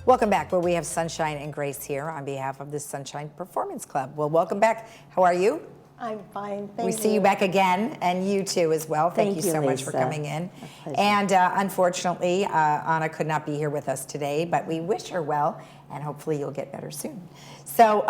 Welcome back, where we have Sunshine and Grace here on behalf of the Sunshine Performance Club. Well, welcome back. How are you? I'm fine, thank you. We see you back again, and you too as well. Thank you so much for coming in. And unfortunately, Anna could not be here with us today, but we wish her well, and hopefully you'll get better soon. So,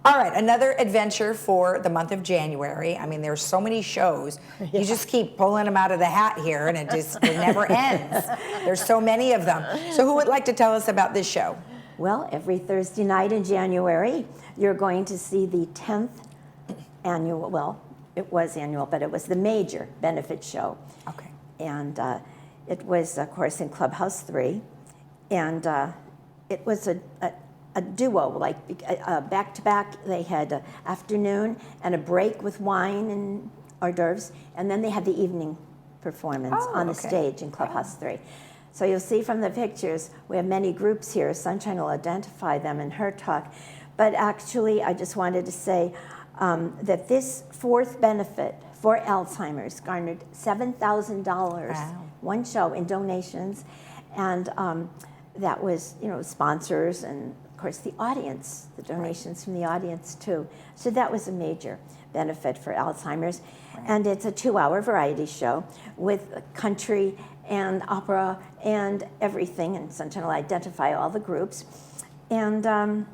all right, another adventure for the month of January. I mean, there's so many shows. Yeah. You just keep pulling them out of the hat here, and it never ends. There's so many of them. So who would like to tell us about this show? Well, every Thursday night in January, you're going to see the 10th annual, well, it was annual, but it was the major benefit show. Okay. And it was, of course, in Clubhouse 3. And it was a duo, like back-to-back. They had an afternoon and a break with wine and hors d'oeuvres, and then they had the evening performance on the stage in Clubhouse 3. So you'll see from the pictures, we have many groups here. Sunshine will identify them in her talk. But actually, I just wanted to say that this fourth benefit for Alzheimer's garnered $7,000, one show, in donations. And that was, sponsors and, of course, the audience, the donations from the audience, too. So that was a major benefit for Alzheimer's. And it's a 2-hour variety show with country and opera and everything. And Sunshine will identify all the groups. And,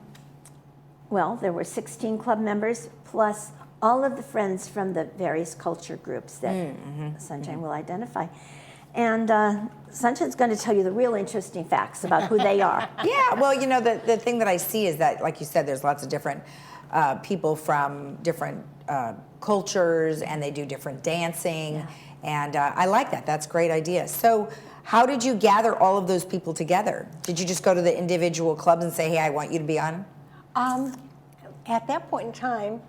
well, there were 16 club members, plus all of the friends from the various culture groups that Sunshine will identify. And Sunshine's going to tell you the real interesting facts about who they are. Yeah, well, the thing that I see is that, like you said, there's lots of different people from different cultures, and they do different dancing. Yeah. And I like that. That's a great idea. So how did you gather all of those people together? Did you just go to the individual clubs and say, hey, I want you to be on? At that point in time,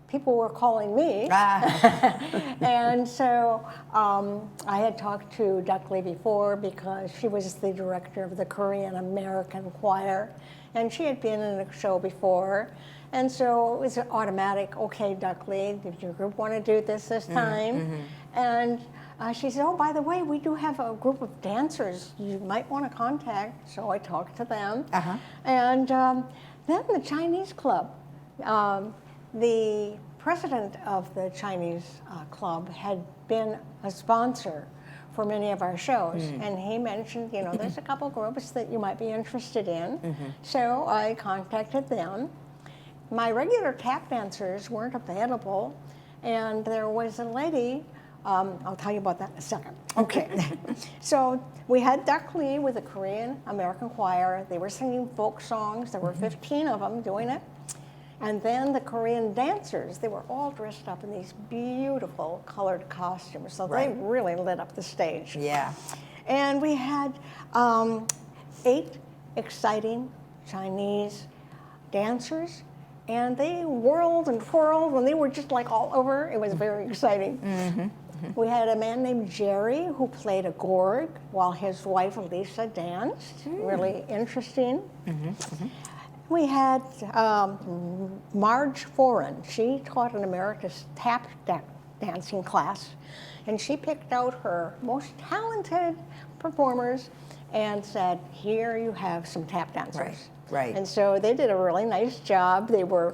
people were calling me. And so I had talked to Duckley before, because she was the director of the Korean American Choir, and she had been in a show before. And so it was automatic, okay, Duckley, did your group want to do this time? And she said, oh, by the way, we do have a group of dancers you might want to contact. So I talked to them. And then the Chinese club. The president of the Chinese club had been a sponsor for many of our shows, and he mentioned, there's a couple groups that you might be interested in. So I contacted them. My regular tap dancers weren't available, and there was a lady, I'll tell you about that in a second. Okay. So we had Duckley with the Korean American Choir. They were singing folk songs. There were 15 of them doing it. And then the Korean dancers, they were all dressed up in these beautiful colored costumes. So they really lit up the stage. Yeah. And we had 8 exciting Chinese dancers. And they whirled and twirled, and they were just like all over. It was very exciting. We had a man named Jerry who played a gourd while his wife Lisa danced. Really interesting. We had Marge Foran. She taught an Emeritus tap dancing class, and she picked out her most talented performers and said, here you have some tap dancers. Right. And so they did a really nice job. They were,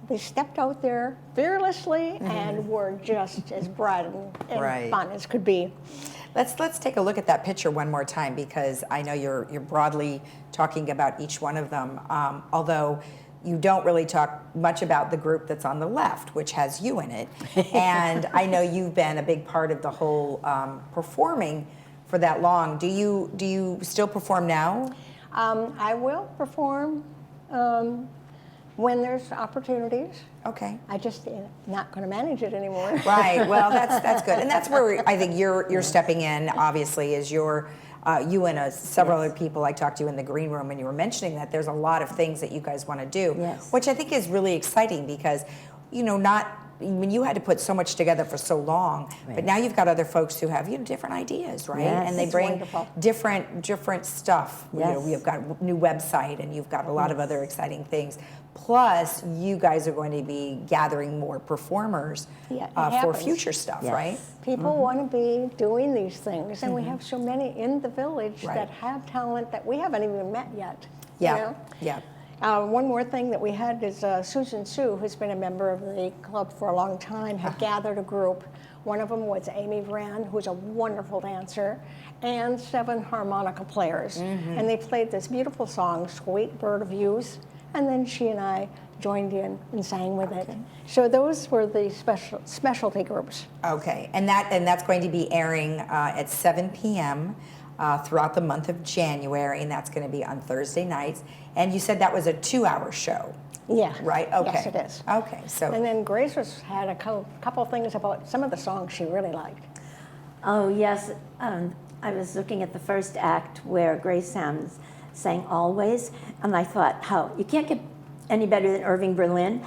they stepped out there fearlessly and were just as bright and fun as could be. Let's take a look at that picture one more time, because I know you're broadly talking about each one of them, although you don't really talk much about the group that's on the left, which has you in it. And I know you've been a big part of the whole performing for that long. Do you still perform now? I will perform when there's opportunities. Okay. I just not going to manage it anymore. Right. Well, that's good, and that's where I think you're stepping in. Obviously, is you and several other people I talked to in the green room, and you were mentioning that there's a lot of things that you guys want to do, which I think is really exciting, because not mean, you had to put so much together for so long, but now you've got other folks who have, different ideas, right? Yes. And they It's bring wonderful. different stuff. Yes. You've got a new website and you've got a lot of other exciting things. Plus, you guys are going to be gathering more performers Yeah, it for happens. future stuff, Yes. right? People want to be doing these things, and we have so many in the village Right. that have talent that we haven't even met yet. Yeah, You know? yeah. One more thing that we had is Susan Sue, who's been a member of the club for a long time, had gathered a group. One of them was Amy Vrand, who's a wonderful dancer, and 7 harmonica players. And they played this beautiful song, Sweet Bird of Youth, and then she and I joined in and sang with it. So those were the specialty groups. Okay, and that's going to be airing at 7 p.m. Throughout the month of January, and that's going to be on Thursday nights. And you said that was a 2-hour show, Yeah. right? Okay. Yes, it is. Okay, so And then Grace had a couple things about some of the songs she really liked. Oh, yes. I was looking at the first act where Grace Sams sang Always, and I thought, you can't get any better than Irving Berlin.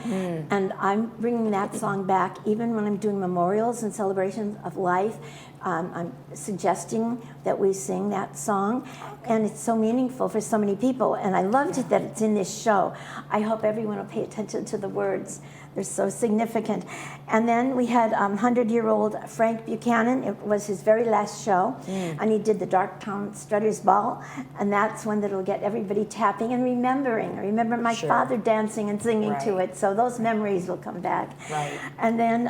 And I'm bringing that song back even when I'm doing memorials and celebrations of life. I'm suggesting that we sing that song, and it's so meaningful for so many people. And I loved it that it's in this show. I hope everyone will pay attention to the words. They're so significant. And then we had 100-year-old Frank Buchanan. It was his very last show, and he did the Darktown Strutters Ball, and that's one that'll get everybody tapping and remembering. I remember my father dancing and singing to it, so those memories will come back. Right. And then,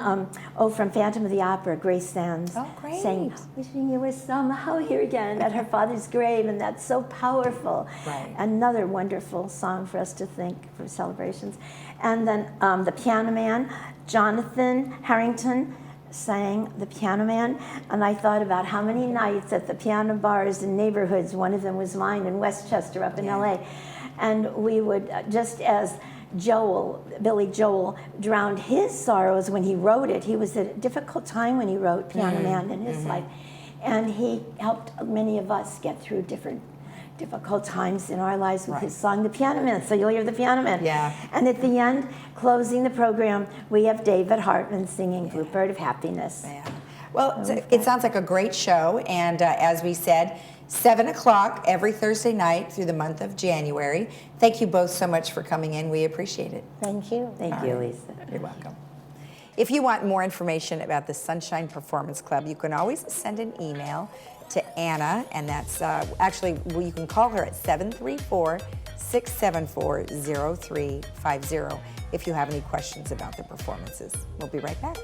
from Phantom of the Opera, Grace Sams sang, wishing you were somehow here again at her father's grave, and that's so powerful. Right. Another wonderful song for us to think for celebrations. And then the Piano Man, Jonathan Harrington, sang The Piano Man, and I thought about how many nights at the piano bars in neighborhoods, one of them was mine in Westchester up in LA, and we would, just as Billy Joel drowned his sorrows when he wrote it. He was at a difficult time when he wrote Piano Man in his life, and he helped many of us get through difficult times in our lives with his song, The Piano Man. So you'll hear The Piano Man. Yeah. And at the end, closing the program, we have David Hartman singing Bluebird of Happiness. Yeah. Well, it sounds like a great show, and as we said, 7 o'clock every Thursday night through the month of January. Thank you both so much for coming in. We appreciate it. Thank you. Thank you, Lisa. You're welcome. If you want more information about the Sunshine Performance Club, you can always send an email to Anna, and that's actually, you can call her at 734-674-0350 if you have any questions about the performances. We'll be right back.